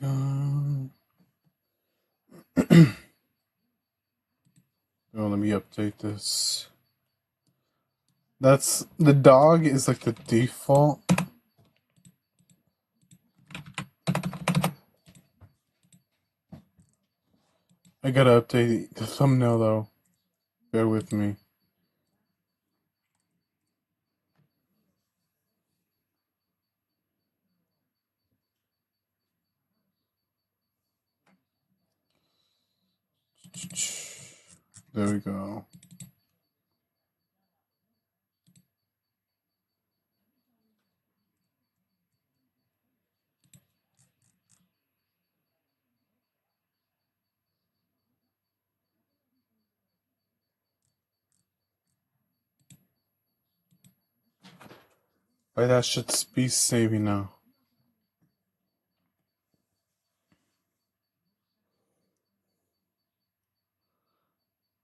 Oh, let me update this. That's the dog is like the default. I gotta update the thumbnail though. Bear with me. There we go. Why that should be saving now.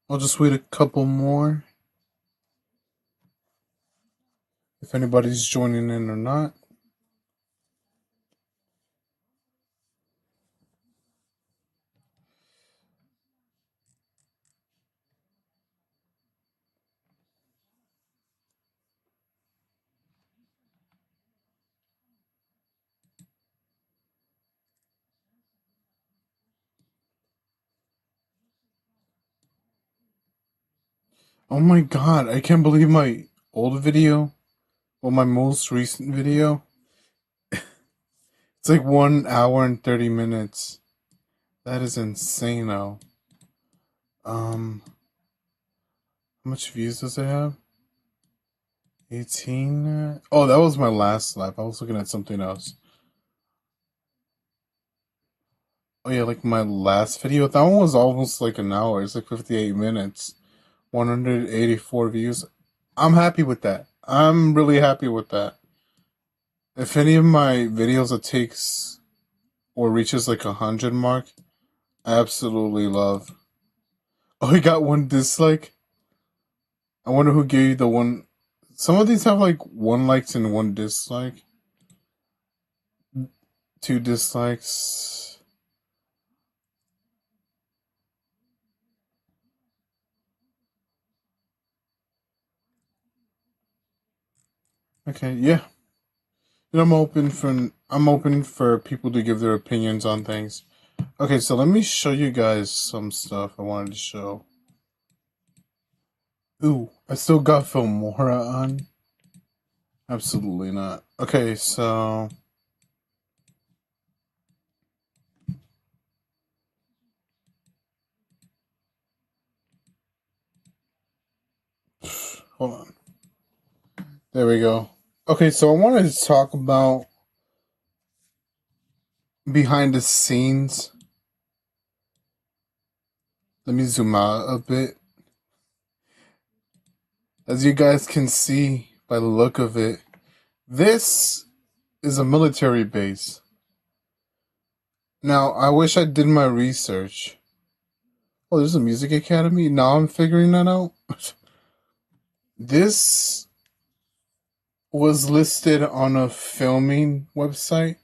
I'll just wait a couple more. If anybody's joining in or not. Oh my god, I can't believe my old video. Well, my most recent video. It's like 1 hour and 30 minutes. That is insane though. How much views does it have? 18? Oh, that was my last live. I was looking at something else. Oh yeah, like my last video. That one was almost like an hour. It's like 58 minutes. 184 views. I'm happy with that. I'm really happy with that. If any of my videos that takes or reaches like 100 mark, I absolutely love. Oh, he got one dislike. I wonder who gave you the one. Some of these have like one likes and one dislike. Two dislikes. Okay, yeah. And I'm open for people to give their opinions on things. Okay, so let me show you guys some stuff I wanted to show. Ooh, I still got Filmora on. Absolutely not. Okay, so hold on. There we go. Okay, so I wanted to talk about behind the scenes. Let me zoom out a bit. As you guys can see by the look of it, this is a military base. Now, I wish I did my research. Oh, there's a music academy? Now I'm figuring that out. This was listed on a filming website.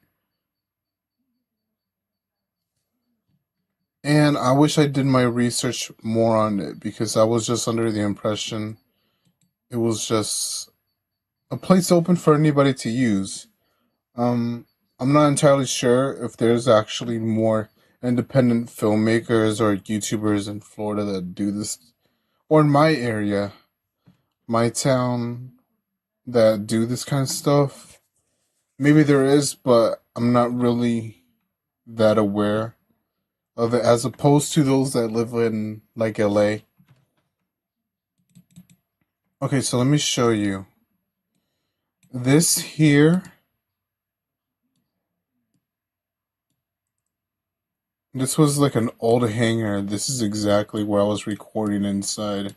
And I wish I did my research more on it because I was just under the impression it was just a place open for anybody to use. Um, I'm not entirely sure if there's actually more independent filmmakers or YouTubers in Florida that do this, or in my area, my town, that do this kind of stuff. Maybe there is, but I'm not really that aware of it as opposed to those that live in like LA. Okay, so let me show you. This here, this was like an old hangar. This is exactly where I was recording inside.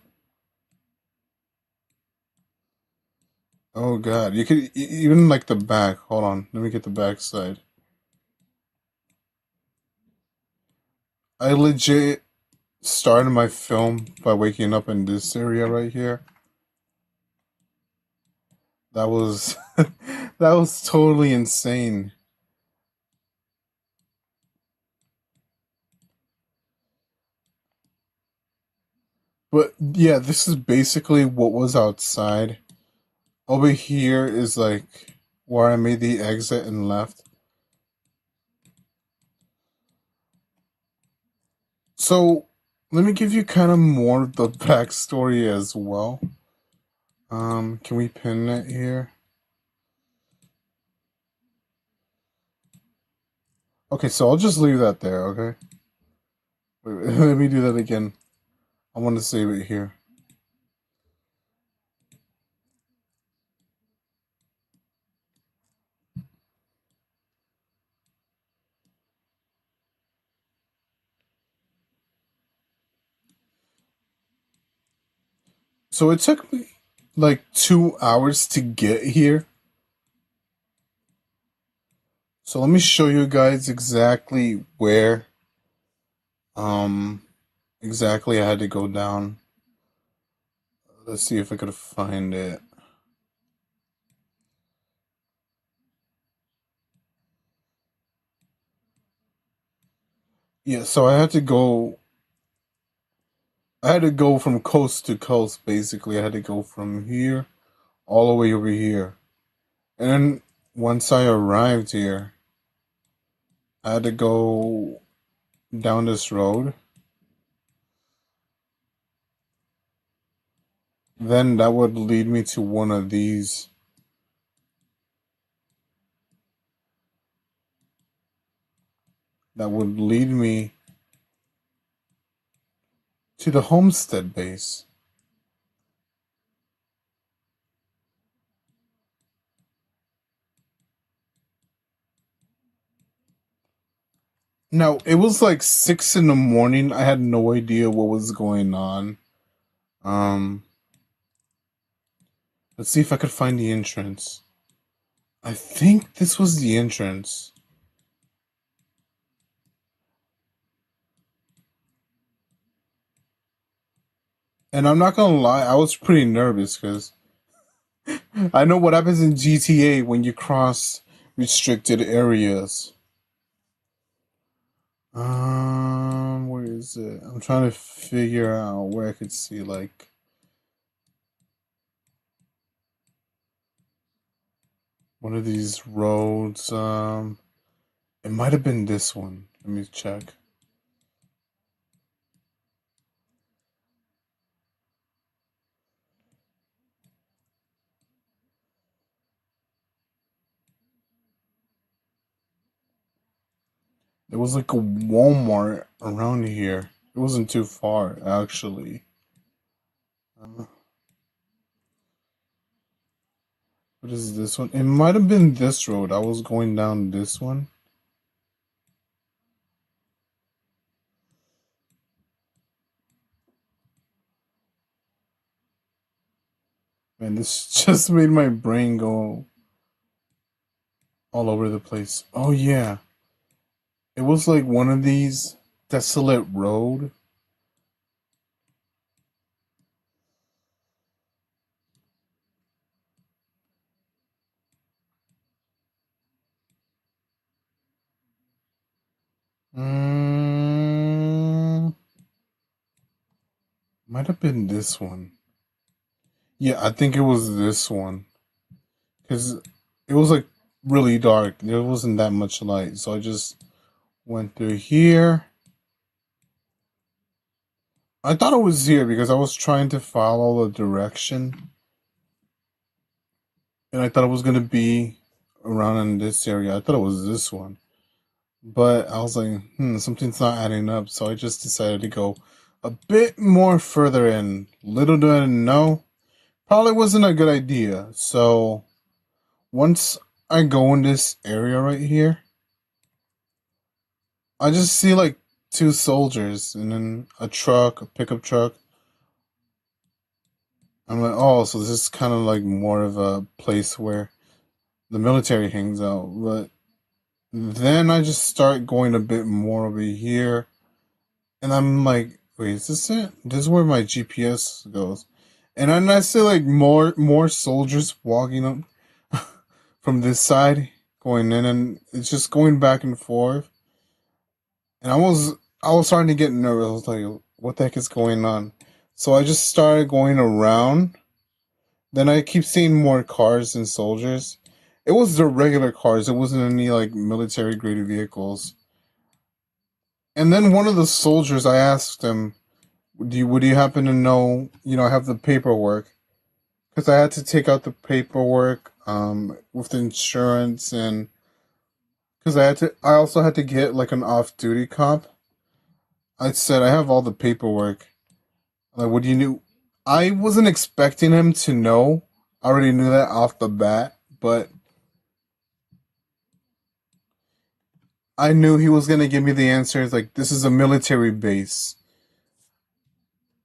Oh god, you could even like the back. Hold on, let me get the back side. I legit started my film by waking up in this area right here. That was that was totally insane. But yeah, this is basically what was outside. Over here is like where I made the exit and left. So let me give you kind of more of the backstory as well. Can we pin it here? Okay, so I'll just leave that there, okay? Wait, let me do that again. I want to save it here. So it took me like 2 hours to get here. So let me show you guys exactly where um exactly I had to go down. Let's see if I could find it. Yeah, so I had to go from coast to coast basically. I had to go from here all the way over here. And then once I arrived here, I had to go down this road. Then that would lead me to one of these. That would lead me to the homestead base. Now, it was like 6 in the morning. I had no idea what was going on. Um, let's see if I could find the entrance. I think this was the entrance. And I'm not gonna lie, I was pretty nervous because I know what happens in GTA when you cross restricted areas. Where is it? I'm trying to figure out where I could see like one of these roads. It might have been this one. Let me check. There was like a Walmart around here. It wasn't too far, actually. Uh, what is this one? It might have been this road. I was going down this one. Man, this just made my brain go all over the place. Oh, yeah. It was like one of these desolate road. Mm, might have been this one. Yeah, I think it was this one. Because it was like really dark. There wasn't that much light. So I just went through here. I thought it was here because I was trying to follow the direction. And I thought it was going to be around in this area. I thought it was this one. But I was like, something's not adding up. So I just decided to go a bit more further in. Little did I know, probably wasn't a good idea. So once I go in this area right here, I just see like two soldiers and then a truck, a pickup truck. I'm like, oh, so this is kind of like more of a place where the military hangs out. But then I just start going a bit more over here, and I'm like, wait, is this it? This is where my GPS goes. And then I see like more soldiers walking up from this side, going in, and it's just going back and forth. And I was starting to get nervous. I was like, what the heck is going on? So I just started going around. Then I keep seeing more cars and soldiers. It was the regular cars. It wasn't any like military grade vehicles. And then one of the soldiers, I asked him, would you happen to know, I have the paperwork?" Because I had to take out the paperwork with the insurance, and because I also had to get like an off duty cop. I said, "I have all the paperwork. Like, what do you know?" I wasn't expecting him to know. I already knew that off the bat, but I knew he was gonna give me the answers. Like, this is a military base.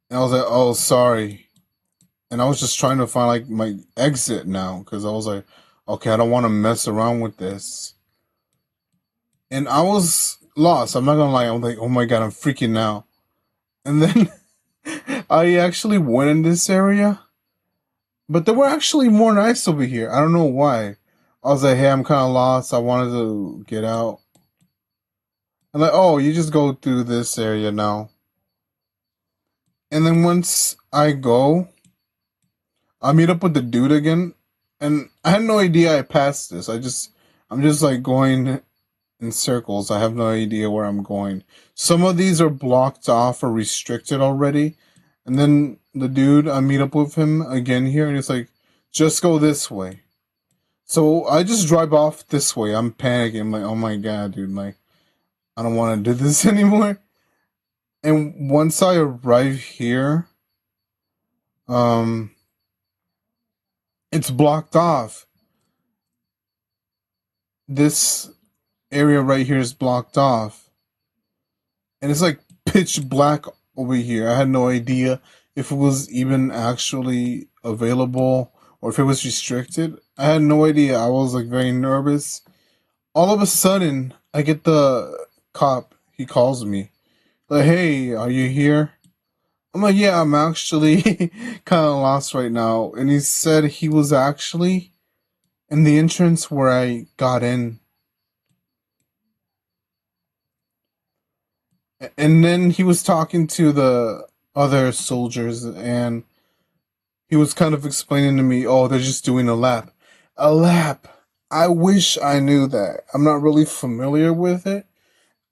And I was like, "Oh, sorry." And I was just trying to find like my exit now because I was like, "Okay, I don't want to mess around with this." And I was lost. I'm not gonna lie. I'm like, "Oh my god, I'm freaking out." And then I actually went in this area, but there were actually more nights over here. I don't know why. I was like, "Hey, I'm kind of lost. I wanted to get out." And like, "Oh, you just go through this area now." And then once I go, I meet up with the dude again, and I had no idea I passed this. I'm just like going in circles. I have no idea where I'm going. Some of these are blocked off or restricted already. And then the dude, I meet up with him again here, and he's like, "Just go this way." So I just drive off this way. I'm panicking. I'm like, "Oh my god, dude! Like, I don't want to do this anymore." And once I arrive here, um, it's blocked off. This area right here is blocked off, and it's like pitch black over here. I had no idea if it was even actually available or if it was restricted. I had no idea. I was like very nervous. All of a sudden, I get the cop. He calls me like, "Hey, are you here?" I'm like, "Yeah, I'm actually kind of lost right now." And he said he was actually in the entrance where I got in. And then he was talking to the other soldiers, and he was kind of explaining to me, "Oh, they're just doing a lap." A lap. I wish I knew that. I'm not really familiar with it.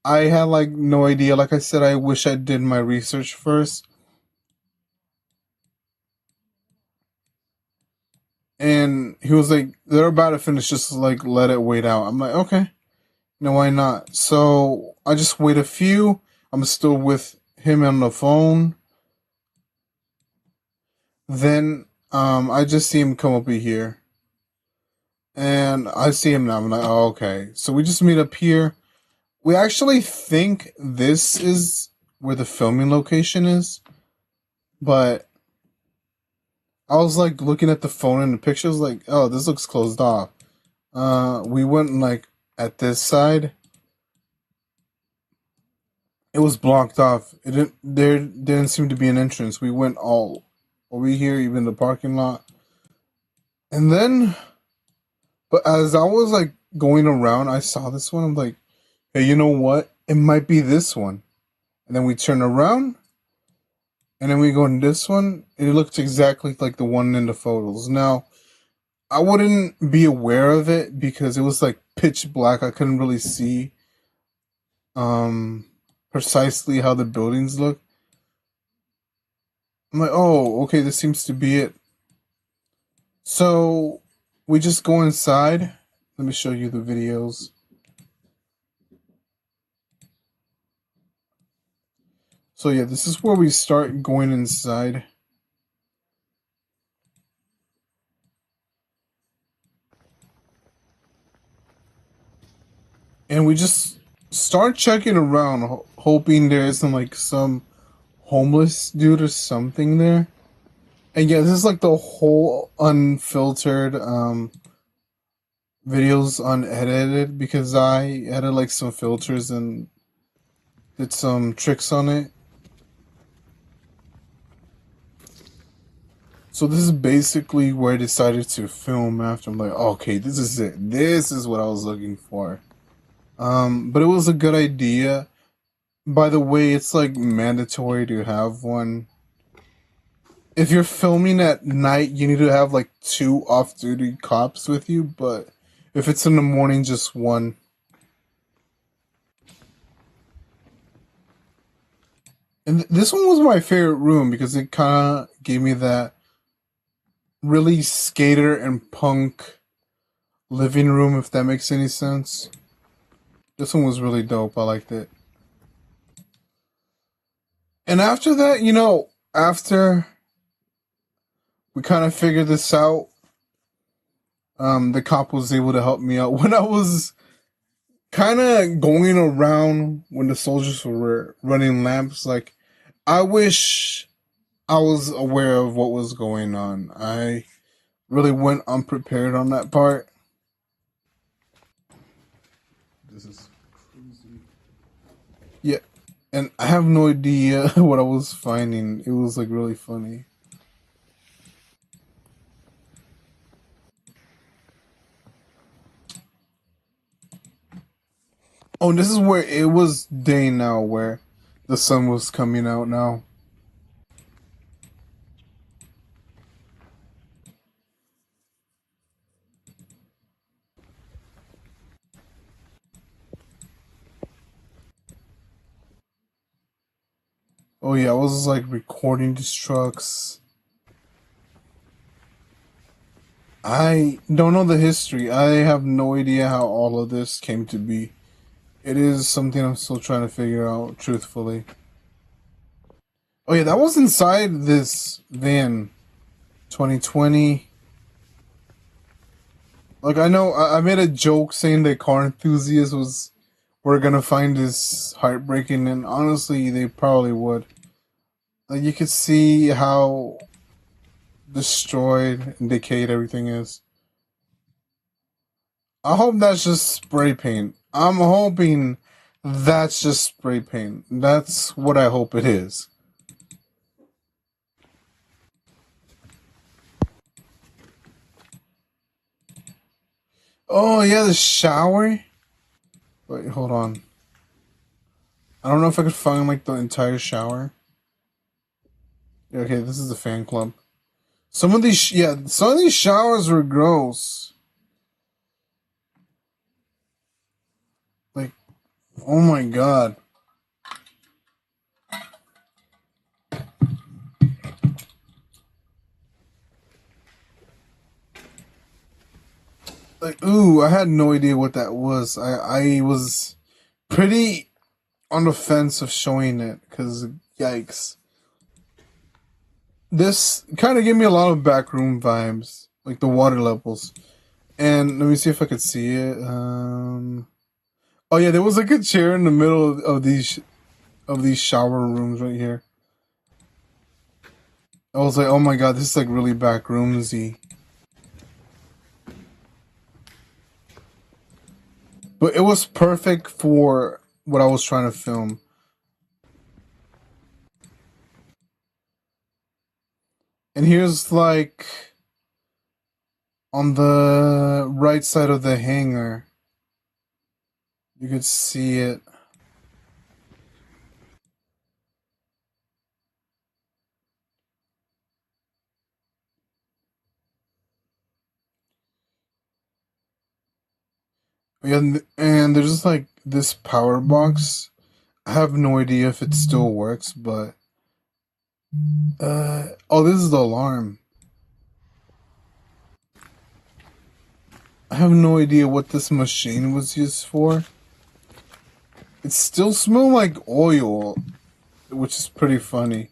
I had like no idea. Like I said, I wish I did my research first. And he was like, "They're about to finish, just like let it wait out." I'm like, "Okay, no, why not?" So I just wait a few. I'm still with him on the phone. Then I just see him come over here. And I see him now. I'm like, "Oh, okay." So we just meet up here. We actually think this is where the filming location is, but I was like looking at the phone and the pictures, like, "Oh, this looks closed off." We went like at this side. It was blocked off. It didn't. There didn't seem to be an entrance. We went all over here, even the parking lot, and then. But as I was like going around, I saw this one. I'm like, "Hey, you know what? It might be this one." And then we turn around, and then we go in this one, and it looks exactly like the one in the photos. Now, I wouldn't be aware of it because it was like pitch black. I couldn't really see um precisely how the buildings look. I'm like, "Oh, okay, this seems to be it." So we just go inside. Let me show you the videos. So yeah, this is where we start going inside. And we just start checking around, hoping there isn't like some homeless dude or something there. And yeah, this is like the whole unfiltered videos unedited because I added like some filters and did some tricks on it. So this is basically where I decided to film after. I'm like, "Okay, this is it. This is what I was looking for." But it was a good idea. By the way, it's like mandatory to have one. if you're filming at night, you need to have like two off-duty cops with you. But if it's in the morning, just one. And this one was my favorite room because it kind of gave me that really skater and punk living room, if that makes any sense. This one was really dope. I liked it. And after that, after we kind of figured this out, the cop was able to help me out when I was kind of going around when the soldiers were running lamps. Like, I wish I was aware of what was going on. I really went unprepared on that part. This is crazy. Yeah, and I have no idea what I was finding. It was like really funny. Oh, and this is where it was day now, where the sun was coming out now. Oh yeah, I was like recording these trucks. I don't know the history. I have no idea how all of this came to be. It is something I'm still trying to figure out, truthfully. Oh yeah, that was inside this van. 2020. Like, I know I made a joke saying that car enthusiasts were gonna find this heartbreaking, and honestly, they probably would. Like, you could see how destroyed and decayed everything is. I hope that's just spray paint. I'm hoping that's just spray paint. That's what I hope it is. Oh yeah, the shower. Wait, hold on. I don't know if I could find like the entire shower. Okay, this is the fan club. Some of these showers were gross. Like, oh my god. Like, ooh, I had no idea what that was. I was pretty on the fence of showing it because, yikes. This kind of gave me a lot of backroom vibes, like the water levels. And let me see if I could see it. Oh yeah, there was like a chair in the middle of these shower rooms right here. I was like, oh my god, this is like really backroomsy. But it was perfect for what I was trying to film. And here's like on the right side of the hangar, you could see it. And there's like this power box. I have no idea if it still works, but oh, this is the alarm. I have no idea what this machine was used for. It still smells like oil, which is pretty funny.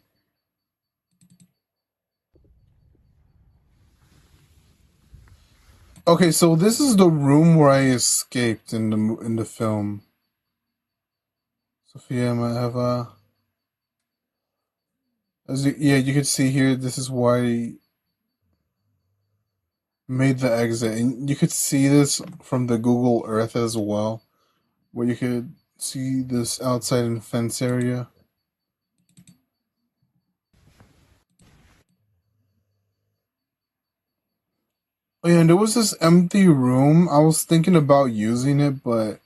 Okay, so this is the room where I escaped in the film. Sophia Maeva. Yeah, you can see here. This is why I made the exit, and you could see this from the Google Earth as well, where you could see this outside in the fence area. Oh yeah, and there was this empty room. I was thinking about using it, but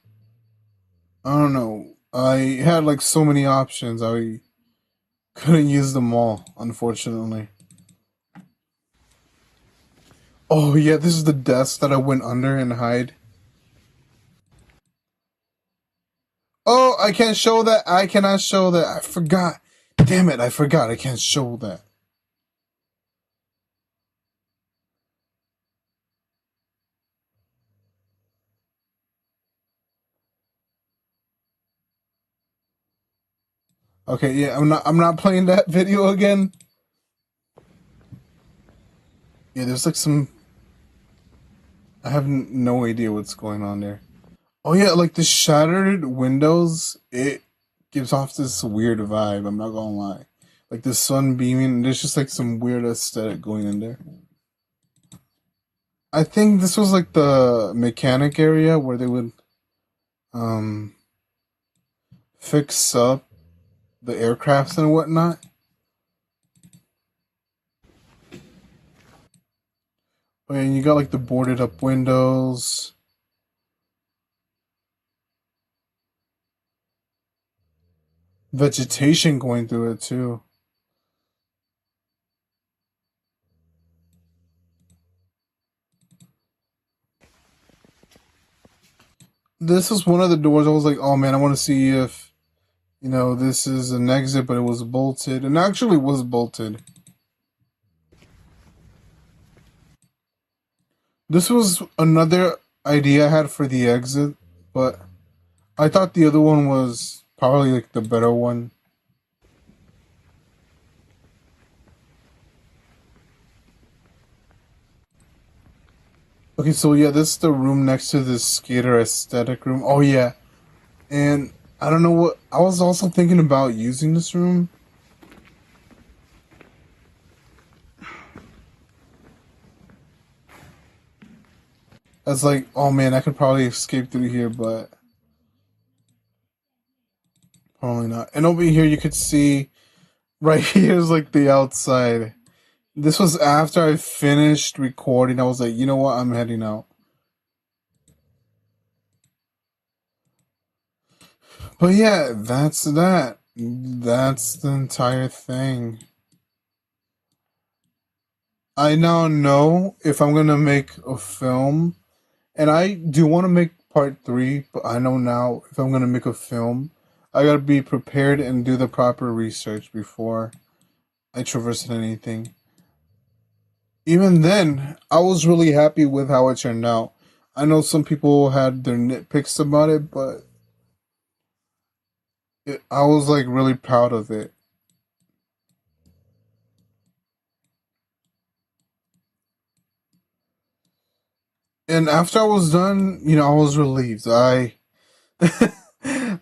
I don't know. I had like so many options. I couldn't use them all, unfortunately. Oh yeah, this is the desk that I went under and hide. Oh, I can't show that. I cannot show that. I forgot. Damn it, I forgot. I can't show that. Okay, yeah, I'm not playing that video again. Yeah, there's like some I have no idea what's going on there. Oh yeah, like the shattered windows, it gives off this weird vibe, I'm not gonna lie. Like the sun beaming, there's just like some weird aesthetic going in there. I think this was like the mechanic area where they would um fix up the aircrafts and whatnot. And you got like the boarded up windows. Vegetation going through it too. This is one of the doors I was like, oh man, I want to see if, this is an exit, but it was bolted. And actually was bolted. This was another idea I had for the exit, but I thought the other one was probably like the better one. Okay, so yeah, this is the room next to this skater aesthetic room. Oh yeah, and I don't know what I was also thinking about using this room as like, oh man, I could probably escape through here, but probably not. And over here, you could see right here is like the outside. This was after I finished recording. I was like, you know what, I'm heading out. But yeah, that's that. That's the entire thing. I now know if I'm gonna make a film, and I do want to make part three, but I know now if I'm gonna make a film, I gotta be prepared and do the proper research before I traverse anything. Even then, I was really happy with how it turned out. I know some people had their nitpicks about it, but I was like really proud of it. And after I was done, I was relieved. I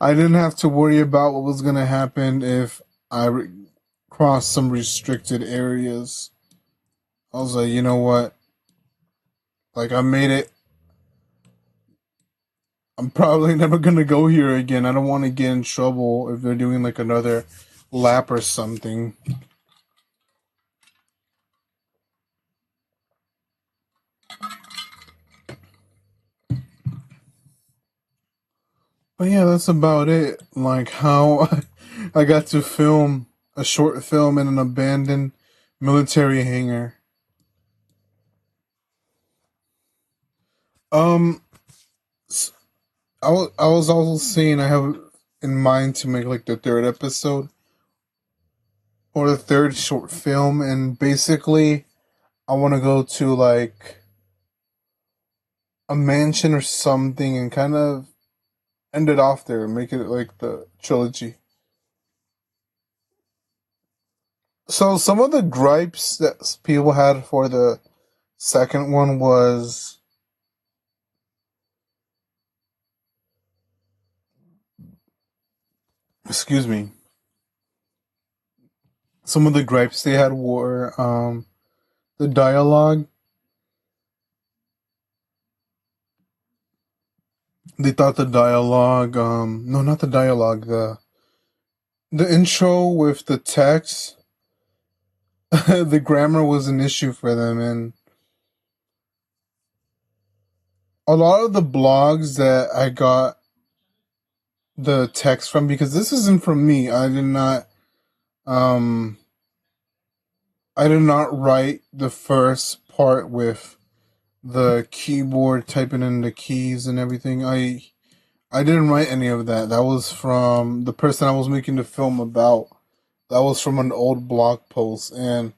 didn't have to worry about what was gonna happen if I crossed some restricted areas. I was like, you know what? Like I made it. I'm probably never gonna go here again. I don't want to get in trouble if they're doing like another lap or something. But yeah, that's about it. Like how I got to film a short film in an abandoned military hangar. Um, I was also saying I have in mind to make like the third episode or the third short film, and basically I want to go to like a mansion or something and kind of end it off there, make it like the trilogy. So some of the gripes that people had for the second one was, excuse me, some of the gripes they had were the dialogue. They thought the dialogue, no, not the dialogue, the intro with the text, the grammar was an issue for them, and a lot of the blogs that I got the text from, because this isn't from me. Um I did not write the first part with the keyboard, typing in the keys and everything. I didn't write any of that. That was from the person I was making the film about. That was from an old blog post, and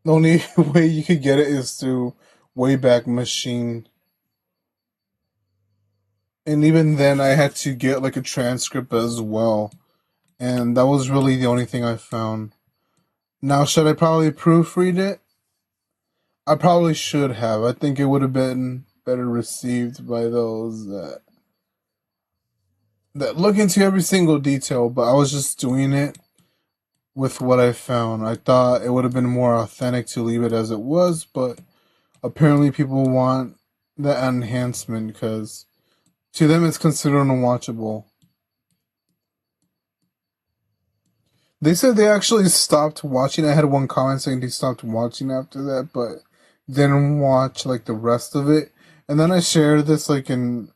the only way you could get it is through Wayback Machine. And even then, I had to get like a transcript as well, and that was really the only thing I found. Now, should I probably proofread it? I probably should have. I think it would have been better received by those that look into every single detail. But I was just doing it with what I found. I thought it would have been more authentic to leave it as it was, but apparently people want the enhancement because to them it's considered unwatchable. They said they actually stopped watching. I had one comment saying they stopped watching after that, but didn't watch like the rest of it. And then I shared this like in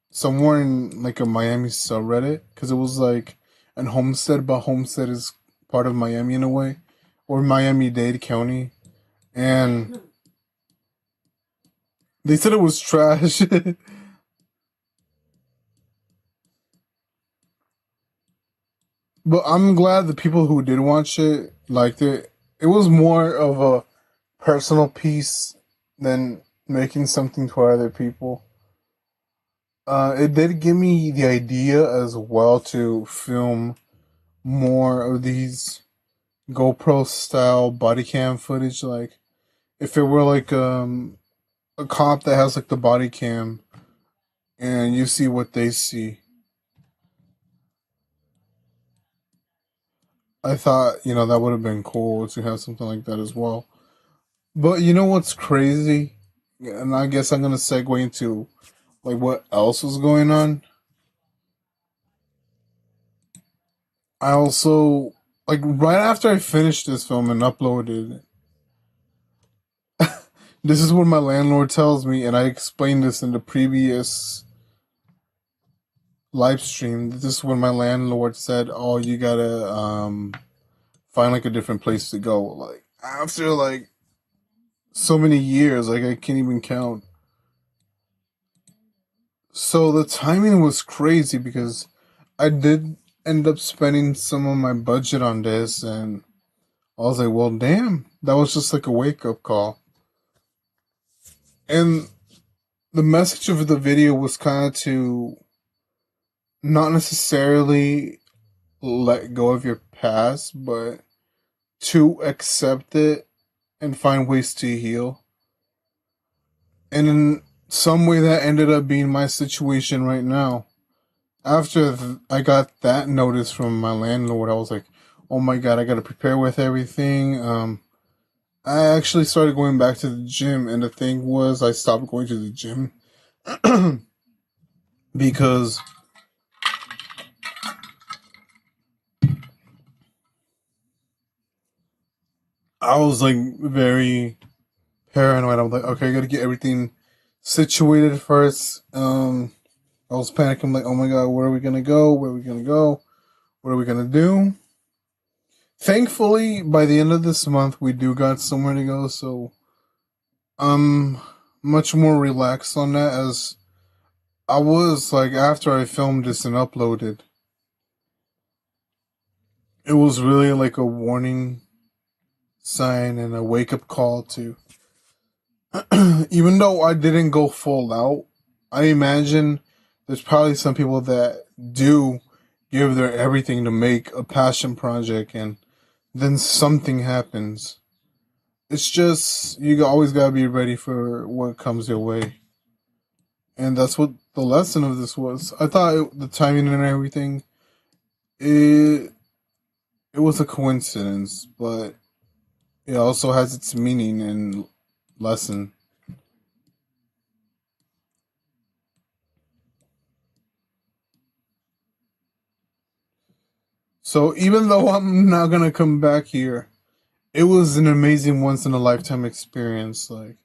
somewhere in like a Miami subreddit because it was like an Homestead, but Homestead is part of Miami in a way, or Miami-Dade County, and they said it was trash. But I'm glad the people who did watch it liked it. It was more of a personal piece than making something for other people. It did give me the idea as well to film more of these GoPro style body cam footage. Like if it were like a cop that has like the body cam and you see what they see. I thought, that would have been cool to have something like that as well. But you know what's crazy? And I guess I'm gonna segue into like what else was going on. I also like right after I finished this film and uploaded this is what my landlord tells me, and I explained this in the previous live stream. This is when my landlord said, "Oh, you gotta find like a different place to go." Like after like so many years, like I can't even count. So the timing was crazy because I did end up spending some of my budget on this, and I was like, "Well, damn, that was just like a wake up call." And the message of the video was kind of to not necessarily let go of your past, but to accept it and find ways to heal. And in some way, that ended up being my situation right now. After I got that notice from my landlord, I was like, oh my god, I gotta prepare with everything. I actually started going back to the gym, and the thing was, I stopped going to the gym because I was like very paranoid. I was like, okay, I gotta get everything situated first. I was panicking, like, oh my god, where are we gonna go? Where are we gonna go? What are we gonna do? Thankfully, by the end of this month, we do got somewhere to go, so I'm much more relaxed on that. As I was like after I filmed this and uploaded, it was really like a warning sign and a wake up call to. Even though I didn't go full out, I imagine there's probably some people that do give their everything to make a passion project and then something happens. It's just, you always gotta be ready for what comes your way. And that's what the lesson of this was. I thought the timing and everything, it, it was a coincidence, but it also has its meaning and lesson. So even though I'm not gonna come back here, it was an amazing once in a lifetime experience. Like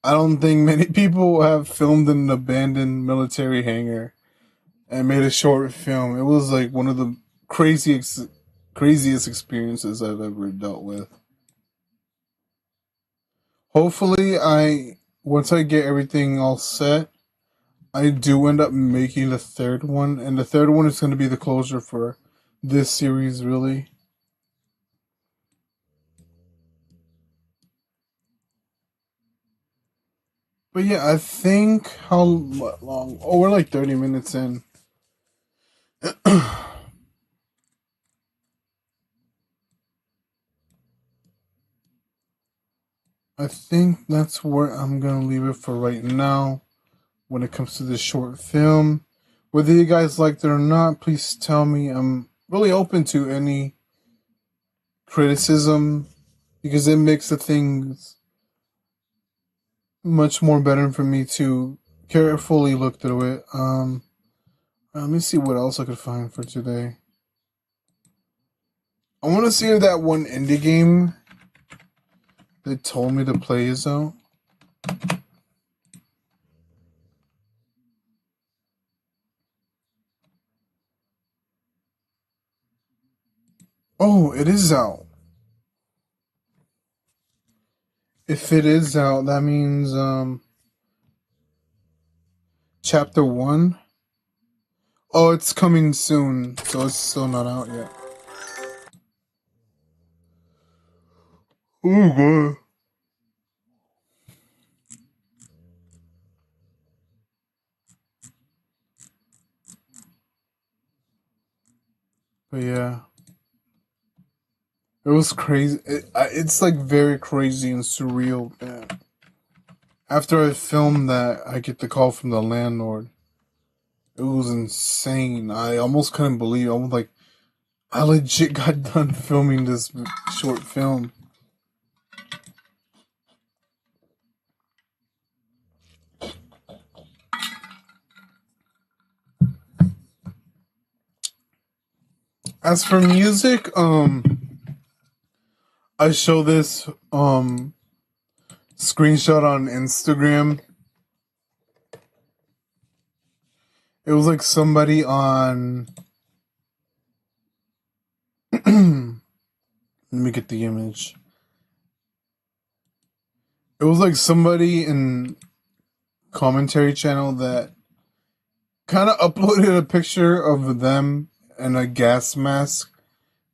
I don't think many people have filmed in an abandoned military hangar and made a short film. It was like one of the craziest experiences I've ever dealt with. Hopefully, I once I get everything all set, I do end up making the third one, and the third one is going to be the closure for this series, really. But yeah, I think how long? Oh, we're like 30 minutes in. I think that's where I'm gonna leave it for right now when it comes to this short film. Whether you guys liked it or not, please tell me. I'm really open to any criticism because it makes the things much more better for me to carefully look through it. Let me see what else I could find for today. I want to see if that one indie game they told me to play is out. Oh, it is out. If it is out, that means chapter 1. Oh, it's coming soon, so it's still not out yet. Oh god. But yeah, it was crazy. It's like very crazy and surreal that after I filmed that, I get the call from the landlord. It was insane. I almost couldn't believe it. I was like, I legit got done filming this short film. As for music, I show this screenshot on Instagram. It was like somebody on let me get the image. It was like somebody in commentary channel that kind of uploaded a picture of them and a gas mask,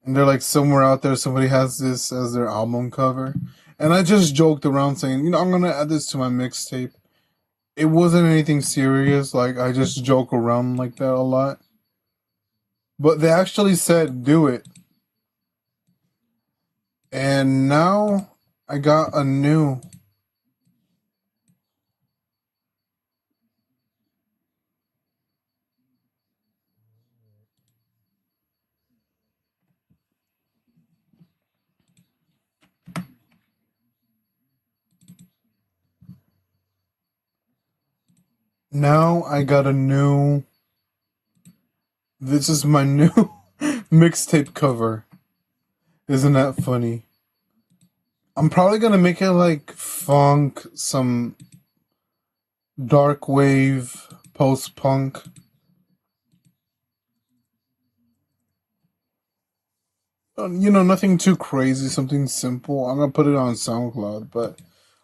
and they're like somewhere out there somebody has this as their album cover, and I just joked around saying, I'm gonna add this to my mixtape. It wasn't anything serious, like I just joke around like that a lot, but they actually said do it. And now I got a new. Now I got a new. This is my new mixtape cover. Isn't that funny? I'm probably gonna make it like funk, some dark wave, post punk. Nothing too crazy, something simple. I'm gonna put it on SoundCloud, but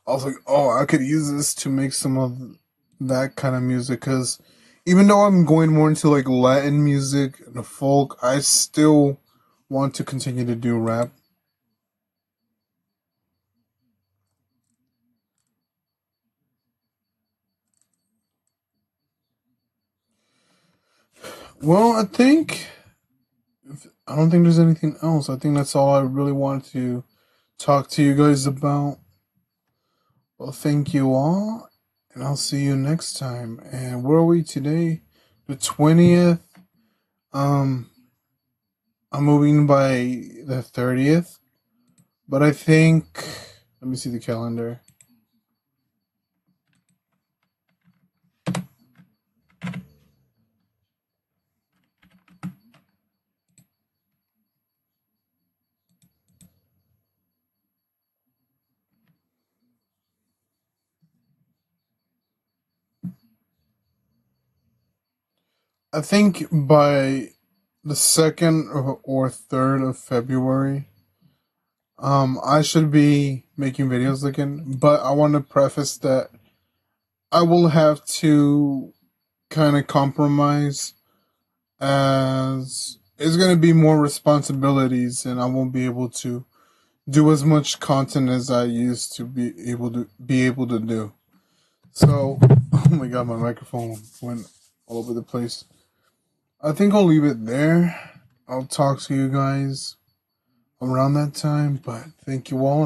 I was like, oh, I could use this to make some of that kind of music because even though I'm going more into like Latin music and folk, I still want to continue to do rap. Well, I don't think there's anything else. I think that's all I really wanted to talk to you guys about. Well, thank you all, and I'll see you next time. And where are we today? The 20th. Um, I'm moving by the 30th, but I think. Let me see the calendar. I think by the 2nd or 3rd of February, I should be making videos again. But I want to preface that I will have to kind of compromise, as it's going to be more responsibilities and I won't be able to do as much content as I used to be able to do. So, oh my god, my microphone went all over the place. I think I'll leave it there. I'll talk to you guys around that time, but thank you all.